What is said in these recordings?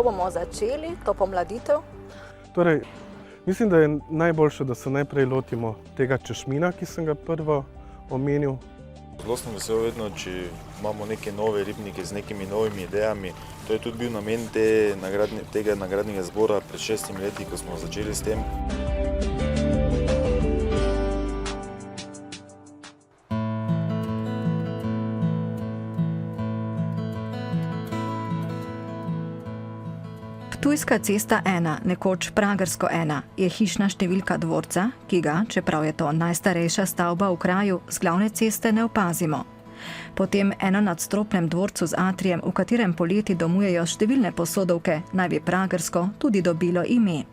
kako bomo začeli to pomladitev? Torej, mislim, da je najboljše, da se najprej lotimo tega češmina, ki sem ga prvo omenil. Zelo sem vesel vedno, če imamo neke nove ribnike z nekimi novimi idejami. To je tudi bil namen tega nagradnega zbora pred 6 leti, ko smo začeli s tem. Ptujska cesta 1, nekoč Pragersko 1, je hišna številka dvorca, ki ga, čeprav je to najstarejša stavba v kraju, z glavne ceste ne opazimo. Po tem enonadstropnem dvorcu z atrijem, v katerem poleti domujejo številne posodovke, naj bi Pragersko tudi dobilo ime.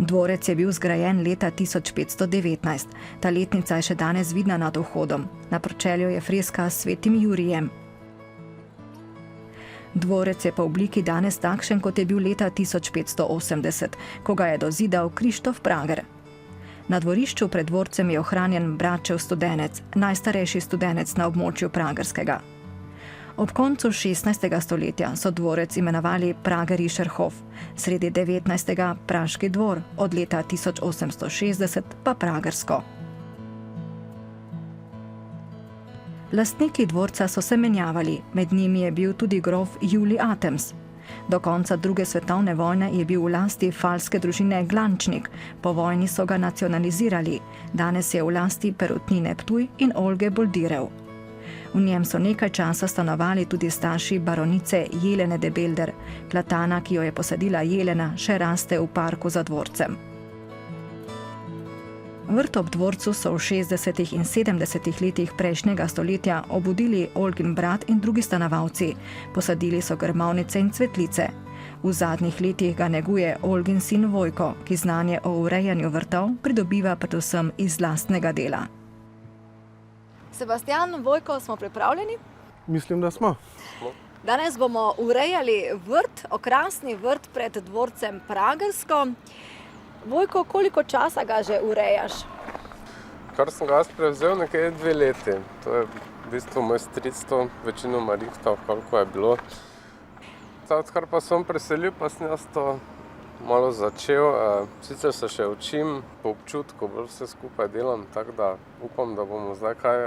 Dvorec je bil zgrajen leta 1519. Ta letnica je še danes vidna nad vhodom. Na pročelju je freska s svetim Jurijem. Dvorec je po obliki danes takšen, kot je bil leta 1580, ko ga je dozidal Krištof Prager. Na dvorišču pred dvorcem je ohranjen Bračev studenec, najstarejši studenec na območju Pragerskega. Ob koncu 16. stoletja so dvorec imenovali Pragerischer-Hof, sredi 19. Praški dvor, od leta 1860 pa Pragersko. Lastniki dvorca so se menjavali, med njimi je bil tudi grof Julij Atems. Do konca druge svetovne vojne je bil v lasti falske družine Glančnik, po vojni so ga nacionalizirali, danes je v lasti Perutnine Ptuj in Olge Boldirev. V njem so nekaj časa stanovali tudi starši baronice Jelene de Belder. Platana, ki jo je posadila Jelena, še raste v parku za dvorcem. Vrt ob dvorcu so v 60. in 70. letih prejšnjega stoletja obudili Olgin brat in drugi stanovalci. Posadili so grmovnice in cvetlice. V zadnjih letih ga neguje Olgin sin Vojko, ki znanje o urejanju vrtov pridobiva predvsem iz lastnega dela. Sebastian, Vojko, smo pripravljeni? Mislim, da smo. Danes bomo urejali vrt, okrasni vrt pred dvorcem Pragersko. Vojko, koliko časa ga že urejaš? Kar sem ga prevzel nekaj 2 leti. To je v bistvu moj stric, večinoma rihtal, koliko je bilo. Odkar pa sem preselil, pa sem jaz to malo začel. Sicer se še učim, po občutku bolj vse skupaj delam, tako da upam, da bomo zdaj kaj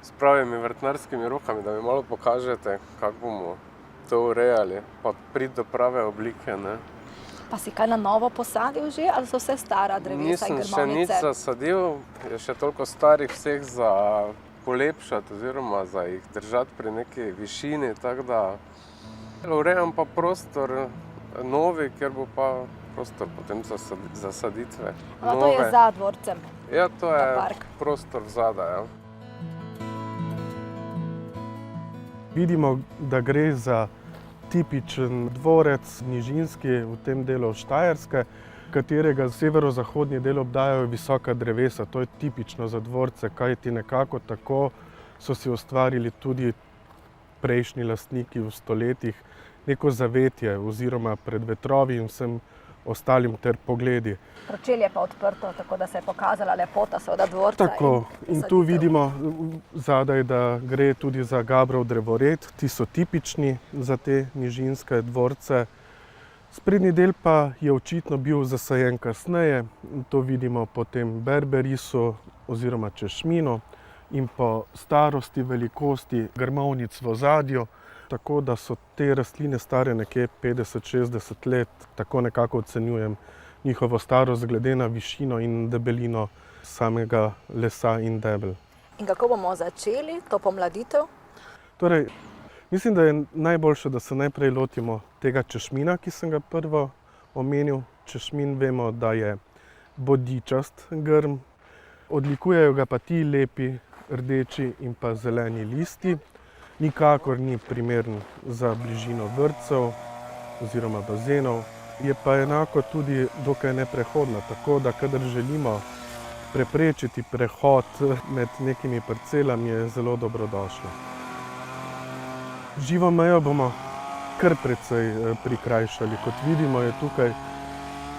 s pravimi vrtnarskimi rokami, da mi malo pokažete, kako bomo to urejali, pa priti do prave oblike, ne. Pa si kaj na novo posadil že, ali so vse stara drevesa in grmovnice? Nisem še nič zasadil, je še toliko starih vseh za polepšati oziroma za jih držati pri neki višini, tako da urejam pa prostor novi, ker bo pa prostor potem za zasaditve. To je za dvorcem? Ja, to je prostor vzadaj, ja. Vidimo, da gre za tipičen dvorec, nižinski, v tem delu Štajerske, katerega severozahodni del obdajajo visoka drevesa. To je tipično za dvorce, kajti nekako tako so si ustvarili tudi prejšnji lastniki v stoletjih neko zavetje oziroma pred vetrovi in vsem ostalim ter pogledi. Pročelje pa odprto, tako da se je pokazala lepota seveda dvorca. Tako, in tu vidimo zadaj, da gre tudi za gabrov drevored. Ti so tipični za te nižinske dvorce. Sprednji del pa je očitno bil zasajen kasneje. To vidimo po tem berberisu oziroma češminu in po starosti, velikosti grmovnic v ozadju. Tako da so te rastline stare nekje 50-60 let, tako nekako ocenjujem njihovo starost glede na višino in debelino samega lesa in debel. In kako bomo začeli to pomladitev? Torej, mislim, da je najboljše, da se najprej lotimo tega češmina, ki sem ga prvo omenil. Češmin vemo, da je bodičast grm, odlikujejo ga pa ti lepi rdeči in pa zeleni listi. Nikakor ni primeren za bližino vrtcev oziroma bazenov, je pa enako tudi dokaj neprehodna, tako da kadar želimo preprečiti prehod med nekimi parcelami, je zelo dobrodošlo. Živo mejo bomo kar precej prikrajšali. Kot vidimo, je tukaj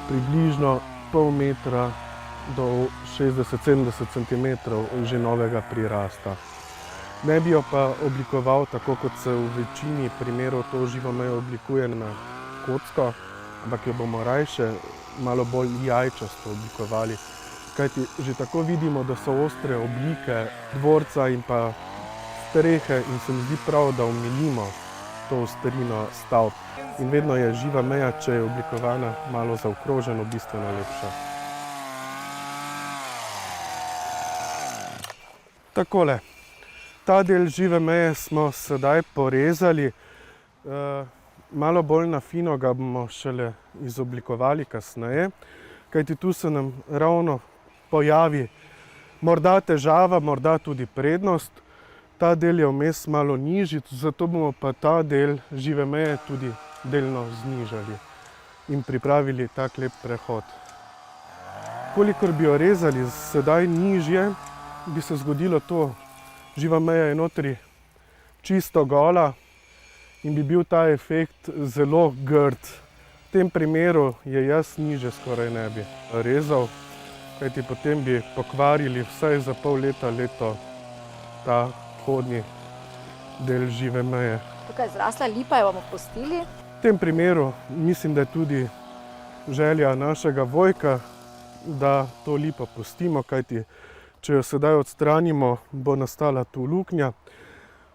približno pol metra do 60-70 cm že novega prirasta. Ne bi jo pa oblikoval tako, kot se v večini primerov to živo mejo oblikuje na kocko, ampak jo bomo rajše malo bolj jajčasto oblikovali. Kajti že tako vidimo, da so ostre oblike dvorca in pa strehe in se mi zdi prav, da omilimo to ostrino stavb. In vedno je živa meja, če je oblikovana malo zaokroženo, bistveno lepša. Takole. Ta del žive meje smo sedaj porezali. Malo bolj na fino ga bomo šele izoblikovali kasneje, kajti tu se nam ravno pojavi morda težava, morda tudi prednost. Ta del je vmes malo nižji, zato bomo pa ta del žive meje tudi delno znižali in pripravili tak lep prehod. Kolikor bi jo rezali sedaj nižje, bi se zgodilo to. Živa meja je notri čisto gola in bi bil ta efekt zelo grd. V tem primeru je jaz niže skoraj ne bi rezal, kajti potem bi pokvarili vsaj za pol leta, leto ta hodni del žive meje. Tukaj je zrasla lipa, jo bomo pustili. V tem primeru mislim, da je tudi želja našega Vojka, da to lipo pustimo, kajti če jo sedaj odstranimo, bo nastala tu luknja.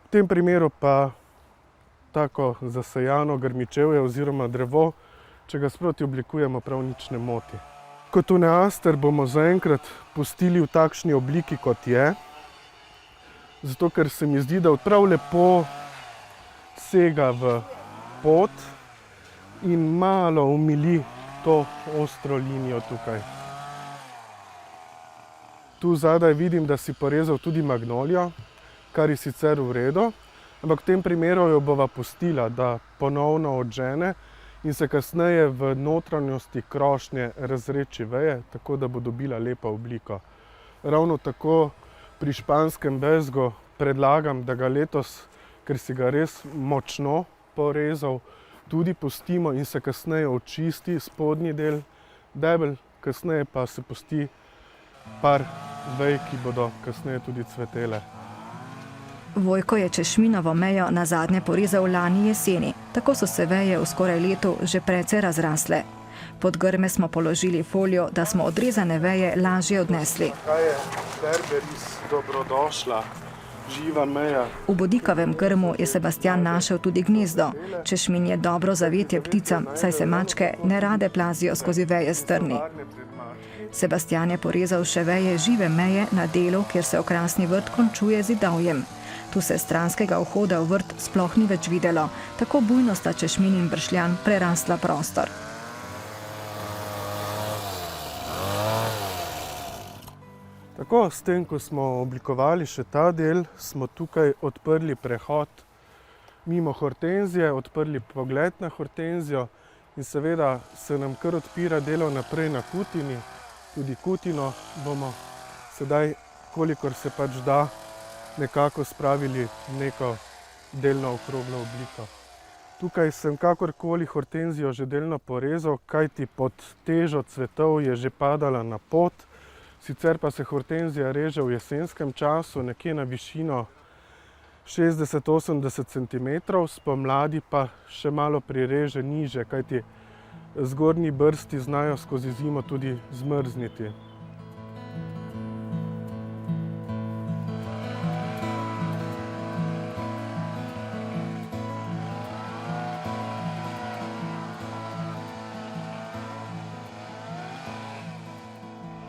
V tem primeru pa tako zasejano grmičevje oziroma drevo, če ga sproti oblikujemo, prav nič ne moti. Kotuneaster bomo zaenkrat pustili v takšni obliki, kot je, zato ker se mi zdi, da prav lepo sega v pot in malo umili to ostro linijo tukaj. Tu zadaj vidim, da si porezal tudi magnolijo, kar je sicer v redu, ampak v tem primeru jo bova pustila, da ponovno odžene in se kasneje v notranjosti krošnje razreči veje, tako da bo dobila lepo obliko. Ravno tako pri španskem bezgu predlagam, da ga letos, ker si ga res močno porezal, tudi pustimo in se kasneje očisti spodnji del debel, kasneje pa se pusti par vej, ki bodo kasneje tudi cvetele. Vojko je češminovo mejo nazadnje porezal lani jeseni, tako so se veje v skoraj letu že precej razrasle. Pod grme smo položili folijo, da smo odrezane veje lažje odnesli. Kaj je berberis dobrodošla živa meja? V bodikavem grmu je Sebastian našel tudi gnezdo. Češmin je dobro zavetje pticam, saj se mačke ne rade plazijo skozi veje strni. Sebastian je porezal še veje žive meje na delu, kjer se okrasni vrt končuje z zidovjem. Tu se stranskega vhoda v vrt sploh ni več videlo, tako bujno sta češmin in bršljan prerasla prostor. Tako, s tem, ko smo oblikovali še ta del, smo tukaj odprli prehod mimo hortenzije, odprli pogled na hortenzijo in seveda se nam kar odpira delo naprej na kutini. Tudi kutino bomo sedaj, kolikor se pač da, nekako spravili neko delno okroglo obliko. Tukaj sem kakorkoli hortenzijo že delno porezal, kajti pod težo cvetov je že padala na pot. Sicer pa se hortenzija reže v jesenskem času, nekje na višino 60-80 cm, spomladi pa še malo prireže niže, kajti zgornji brsti znajo skozi zimo tudi zmrzniti.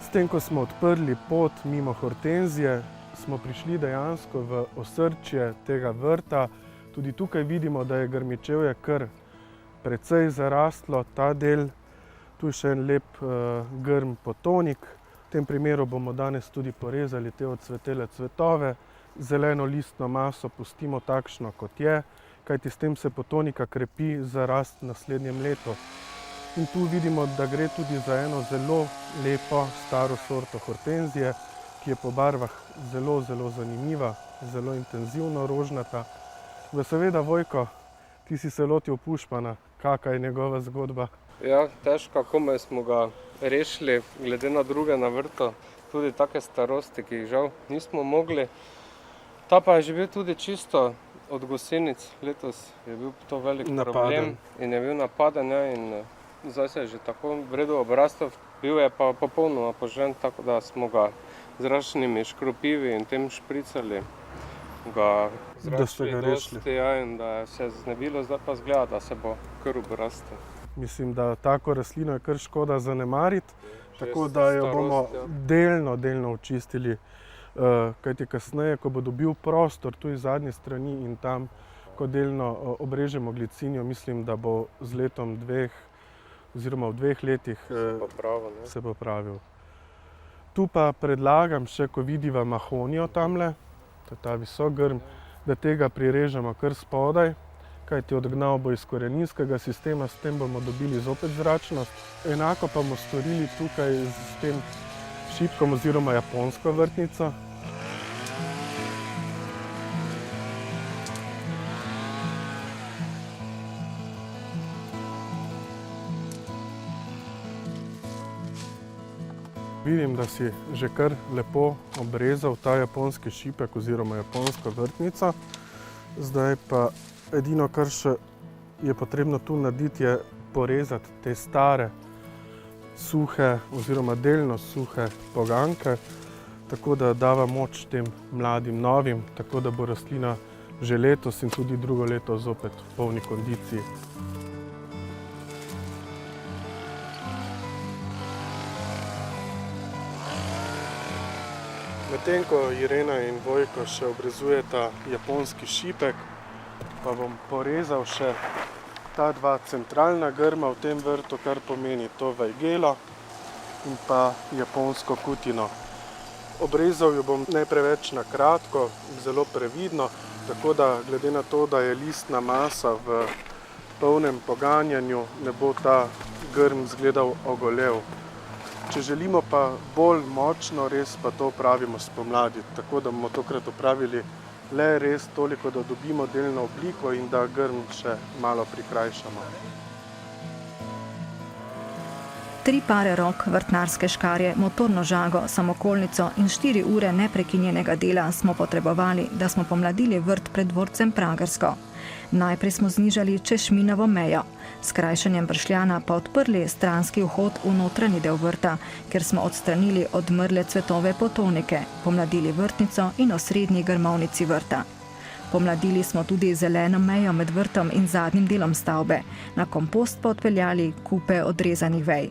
S tem, ko smo odprli pot mimo hortenzije, smo prišli dejansko v osrčje tega vrta. Tudi tukaj vidimo, da je grmičevje kar precej zarastlo ta del. Tu je še en lep grm potonik. V tem primeru bomo danes tudi porezali te odcvetele cvetove. Zeleno listno maso pustimo takšno, kot je, kajti s tem se potonika krepi za rast v naslednjem letu. In tu vidimo, da gre tudi za eno zelo lepo staro sorto hortenzije, ki je po barvah zelo, zelo zanimiva, zelo intenzivno rožnata. Seveda, Vojko, ti si se lotil pušpana. Kakšna je njegova zgodba? Ja, težko, komaj smo ga rešili, glede na druge na vrtu, tudi take starosti, ki jih žal nismo mogli. Ta pa je že bil tudi čisto od gosenic. Letos je bil to velik problem in je bil napaden, ja, in zdaj se je že tako v redu obrastel. Bil je pa popolnoma požen, tako da smo ga z zračnimi škropivi in tem špricali. Da ste ga rešili. Dosti, ja, in da je se znebilo, zdaj pa zgleda, da se bo kar obrastel. Mislim, da tako rastlino je kar škoda zanemariti, tako da jo bomo delno očistili. Kajti kasneje, ko bo dobil prostor tu iz zadnje strani in tam, ko delno obrežemo glicinijo, mislim, da bo z letom dveh oziroma v 2 letih se popravil. Tu pa predlagam še, ko vidiva mahonijo tamle, to je ta visok grm, da tega prirežemo kar spodaj, kajti odgnal bo iz koreninskega sistema, s tem bomo dobili zopet zračnost. Enako pa bomo storili tukaj s tem šipkom oziroma japonsko vrtnico. Vidim, da si že kar lepo obrezal ta japonski šipek oziroma japonsko vrtnico. Zdaj pa edino, kar še je potrebno tu narediti, je porezati te stare, suhe oziroma delno suhe poganjke, tako da dava moč tem mladim novim, tako da bo rastlina že letos in tudi drugo leto zopet v polni kondiciji. Medtem ko Irena in Vojko še obrezujeta japonski šipek, pa bom porezal še ta 2 centralna grma v tem vrtu, kar pomeni to vajgelo in pa japonsko kutino. Obrezal jo bom ne preveč na kratko, zelo previdno, tako da glede na to, da je listna masa v polnem poganjanju, ne bo ta grm izgledal ogolel. Če želimo pa bolj močno, res pa to opravimo spomladi, tako da bomo tokrat opravili le res toliko, da dobimo delno obliko in da grm še malo prikrajšamo. 3 pare rok, vrtnarske škarje, motorno žago, samokolnico in 4 ure neprekinjenega dela smo potrebovali, da smo pomladili vrt pred dvorcem Pragersko. Najprej smo znižali češminovo mejo, s krajšanjem bršljana pa odprli stranski vhod v notranji del vrta, kjer smo odstranili odmrle cvetove potonike, pomladili vrtnico in osrednji grmovnici vrta. Pomladili smo tudi zeleno mejo med vrtom in zadnjim delom stavbe, na kompost pa odpeljali kupe odrezanih vej.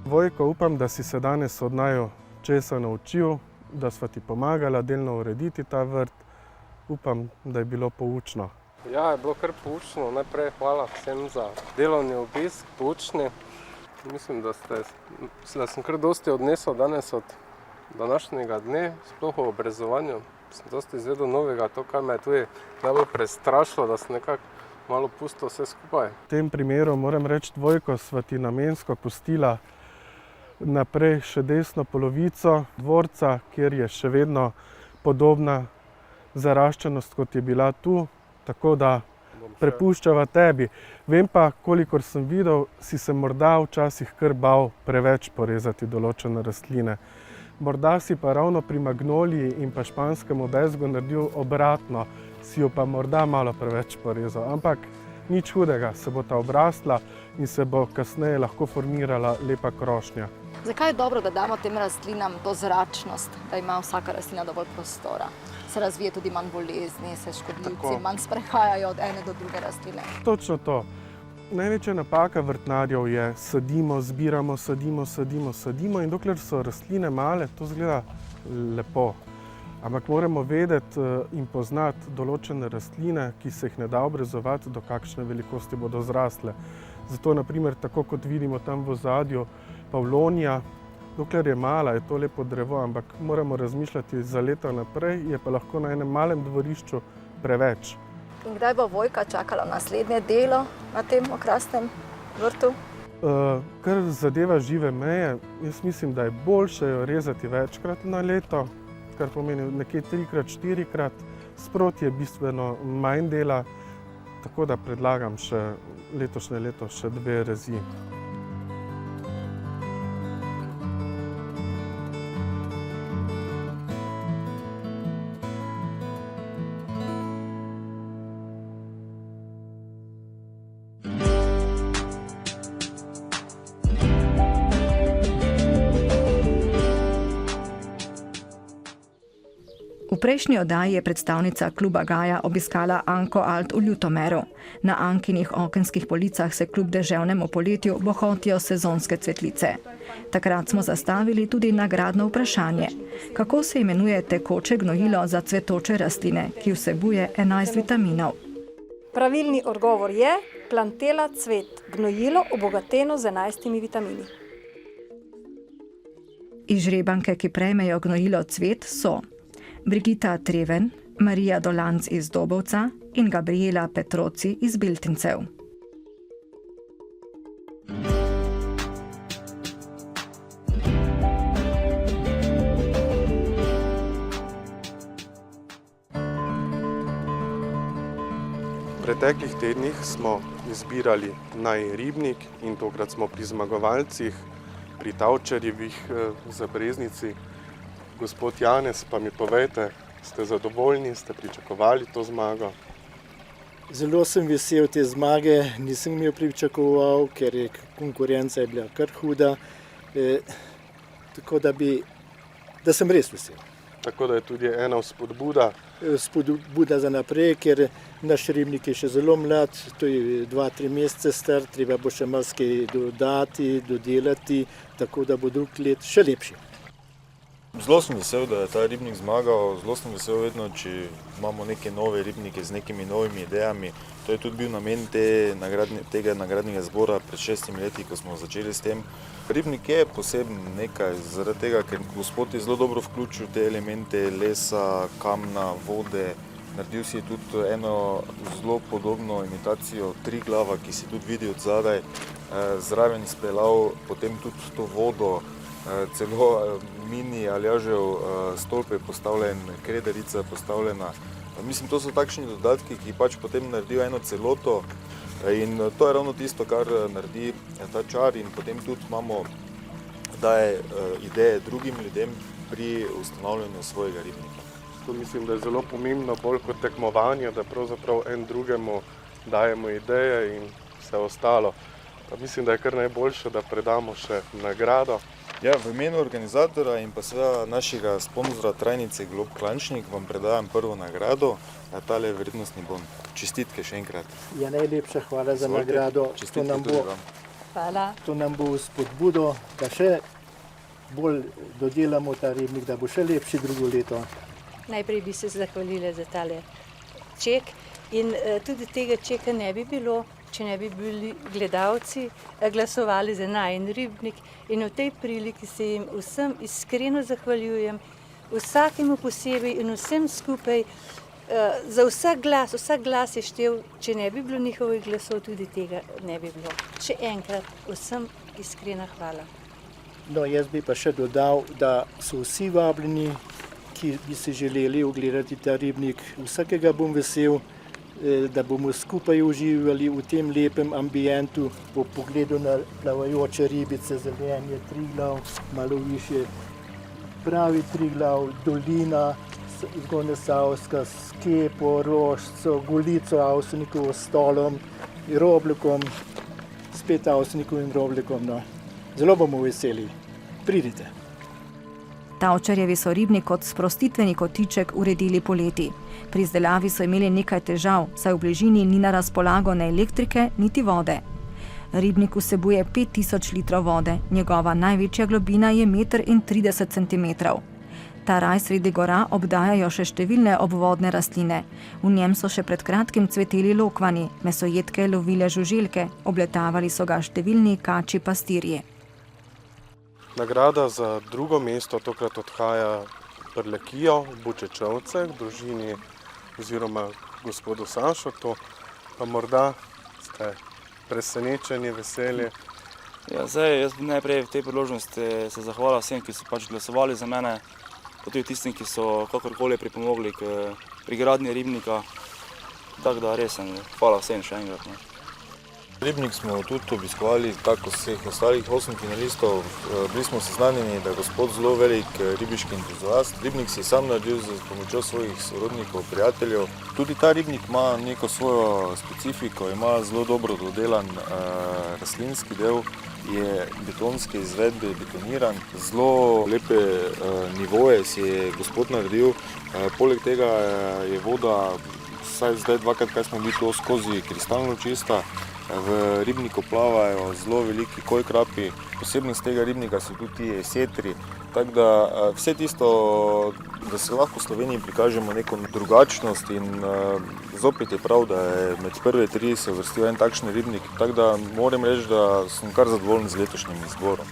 Vojko, upam, da si se danes od naju česa naučil, da sva ti pomagala delno urediti ta vrt. Upam, da je bilo poučno. Ja, je bilo kar poučno. Najprej hvala vsem za delovni obisk, poučni. Mislim, da sem kar dosti odnesel danes od današnjega dne, sploh o obrezovanju. Sem dosti izvedel novega, to, kar me je tudi najbolj prestrašilo, da sem nekako malo pustil vse skupaj. V tem primeru moram reči, Vojko, sva ti namensko pustila naprej še desno polovico dvorca, kjer je še vedno podobna zaraščenost, kot je bila tu, tako da prepuščava tebi. Vem pa, kolikor sem videl, si se morda včasih kar bal preveč porezati določene rastline. Morda si pa ravno pri magnoliji in pa španskemu bezgu naredil obratno, si jo pa morda malo preveč porezal. Ampak nič hudega, se bo ta obrasla in se bo kasneje lahko formirala lepa krošnja. Zakaj je dobro, da damo tem rastlinam to zračnost, da ima vsaka rastlina dovolj prostora? Se razvije tudi manj bolezni, se škodljivci manj sprehajajo od ene do druge rastline. Točno to. Največja napaka vrtnarjev je sadimo, zbiramo, sadimo in dokler so rastline male, to izgleda lepo. Ampak moramo vedeti in poznati določene rastline, ki se jih ne da obrezovati, do kakšne velikosti bodo zrastle. Zato, naprimer, tako kot vidimo tam v ozadju, pavlonija, dokler je mala, je to lepo drevo, ampak moramo razmišljati za leta naprej, je pa lahko na enem malem dvorišču preveč. In kdaj bo Vojka čakala naslednje delo na tem okrasnem vrtu? Kar zadeva žive meje, jaz mislim, da je boljše jo rezati večkrat na leto, kar pomeni nekje 3-krat, 4-krat. Sproti je bistveno manj dela, tako da predlagam še letošnje leto še 2 rezi. V prejšnji oddaji je predstavnica kluba Gaja obiskala Anko Alt v Ljutomeru. Na Ankinih okenskih policah se kljub deževnemu poletju bohotijo sezonske cvetlice. Takrat smo zastavili tudi nagradno vprašanje. Kako se imenuje tekoče gnojilo za cvetoče rastline, ki vsebuje 11 vitaminov? Pravilni odgovor je Plantela cvet, gnojilo obogateno z 11 vitamini. Izžrebanke, ki prejmejo gnojilo cvet, so Brigita Treven, Marija Dolanc iz Dobovca in Gabriela Petroci iz Beltincev. V preteklih tednih smo izbirali najribnik in tokrat smo pri zmagovalcih, pri Tavčarjevih Zabreznici. Gospod Janez, pa mi povejte, ste zadovoljni, ste pričakovali to zmago? Zelo sem vesel te zmage, nisem jo pričakoval, ker je konkurenca je bila kar huda, tako da sem res vesel. Tako da je tudi ena spodbuda. Spodbuda za naprej, ker naš ribnik je še zelo mlad, to je 2-3 mesece star, treba bo še marsikaj dodati, dodelati, tako da bo drug let še lepši. Zelo sem vesel, da je ta ribnik zmagal, zelo sem vesel vedno, če imamo neke nove ribnike z nekimi novimi idejami. To je tudi bil namen tega nagradnega zbora pred 6 leti, ko smo začeli s tem. Ribnik je poseben nekaj, zaradi tega, ker gospod je zelo dobro vključil te elemente lesa, kamna, vode. Naredil si tudi eno zelo podobno imitacijo Triglava, ki si tudi vidi od zadaj, zraven izpeljal potem tudi to vodo, celo mini Aljažev stolp je postavljen, krederica je postavljena. Mislim, to so takšni dodatki, ki pač potem naredijo eno celoto in to je ravno tisto, kar naredi ta čar in potem tudi imamo daje ideje drugim ljudem pri ustanavljanju svojega ribnika. To mislim, da je zelo pomembno, bolj kot tekmovanje, da pravzaprav en drugemu dajemo ideje in vse ostalo. Pa mislim, da je kar najboljše, da predamo še nagrado. Ja, v imenu organizatora in pa seveda našega sponzora Trajnice Glob Klančnik vam predajam prvo nagrado, tale vrednostni bon. Čestitke še enkrat. Ja, najlepša hvala za nagrado. Čestitke tudi vam. Hvala. To nam bo spodbudo, da še bolj dodelamo ta ribnik, da bo še lepši drugo leto. Najprej bi se zahvalila za tale ček in tudi tega čeka ne bi bilo, če ne bi bili gledalci glasovali za najin ribnik in v tej priliki se jim vsem iskreno zahvaljujem, vsakemu posebej in vsem skupaj za vsak glas je štel, če ne bi bilo njihovih glasov, tudi tega ne bi bilo. Še enkrat vsem iskrena hvala. No, jaz bi pa še dodal, da so vsi vabljeni, ki bi si želeli ogledati ta ribnik. Vsakega bom vesel, da bomo skupaj uživali v tem lepem ambientu, po pogledu na plavajoče ribice, zelenje, Triglav, malo više, pravi Triglav, dolina, Zgornjesavska, s Kepo, Rožco, Golico, Avsenikovo, Stolom, Robljekom, spet Avsenikovim Robljekom. No. Zelo bomo veseli. Pridite. Tavčarjevi so ribnik kot sprostitveni kotiček uredili poleti. Pri izdelavi so imeli nekaj težav, saj v bližini ni na razpolago ne elektrike, niti vode. Ribnik vsebuje 5000 litrov vode, njegova največja globina je 1,30 cm. Ta raj sredi gora obdajajo še številne obvodne rastline. V njem so še pred kratkim cveteli lokvani, mesojedke lovile žuželke, obletavali so ga številni kači pastirji. Nagrada za drugo mesto tokrat odhaja Prlekijo, Bučečovce, družini oziroma gospodu Sanšotu. Pa morda ste presenečeni, veseli. Ja, jaz bi najprej v tej priložnosti se zahvalil vsem, ki so pač glasovali za mene, pa tudi tistim, ki so kakorkoli pripomogli k prigradnji ribnika. Tako da res hvala vsem še enkrat. Ribnik smo tudi obiskovali, tako vseh ostalih 8 finalistov. Bili smo seznanjeni, da je gospod zelo velik ribiški entuziast. Ribnik si sam naredil z pomočjo svojih sorodnikov, prijateljev. Tudi ta ribnik ima neko svojo specifiko, ima zelo dobro dodelan rastlinski del. je betonske izvedbe betoniran. Zelo lepe nivoje si je gospod naredil. Poleg tega je voda, vsaj zdaj dvakrat, kaj smo bili to skozi kristalno čista. V ribniku plavajo zelo veliki kojkrapi, posebnost tega ribnika so tudi ti setri. Tako da vse tisto, da se lahko v Sloveniji prikažemo neko drugačnost in zopet je prav, da je med prve tri se uvrstil en takšen ribnik. Tako da moram reči, da sem kar zadovoljen z letošnjim izborom.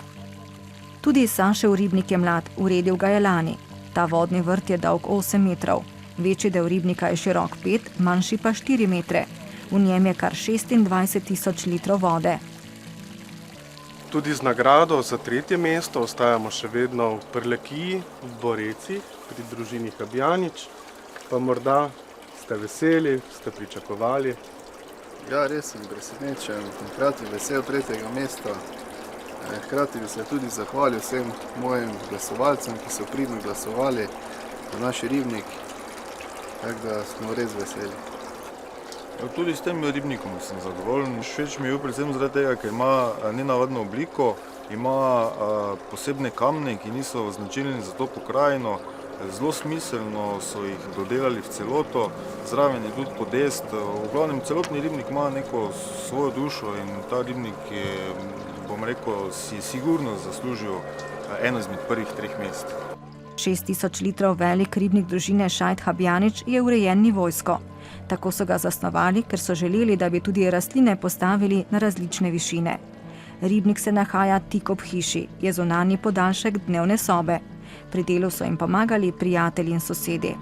Tudi Sašev ribnik je mlad, uredil ga je lani. Ta vodni vrt je dolg 8 metrov. Večji del ribnika je širok 5, manjši pa 4 metre. V njem je kar 26.000 litrov vode. Tudi z nagrado za 3. mesto ostajamo še vedno v Prlekiji, v Borecih, pri družini Habjanič. Pa morda ste veseli, ste pričakovali. Ja, res sem presenečen, hkrati vesel 3. mesta. Hkrati bi se tudi zahvalil vsem mojim glasovalcem, ki so pridno glasovali za naš ribnik. Tako da smo res veseli. Tudi s tem ribnikom sem zadovoljen. Všeč mi je predvsem zaradi tega, ker ima nenavadno obliko, ima posebne kamne, ki niso značilni za to pokrajino. Zelo smiselno so jih dodelali v celoto, zraven je tudi podest. V glavnem celotni ribnik ima neko svojo dušo in ta ribnik je, bom rekel, si sigurno zaslužil eno izmed prvih 3 mest. 6.000 litrov velik ribnik družine Šajt-Habjanič je urejen nivojsko. Tako so ga zasnovali, ker so želeli, da bi tudi rastline postavili na različne višine. Ribnik se nahaja tik ob hiši, je zunanji podaljšek dnevne sobe. Pri delu so jim pomagali prijatelji in sosedi.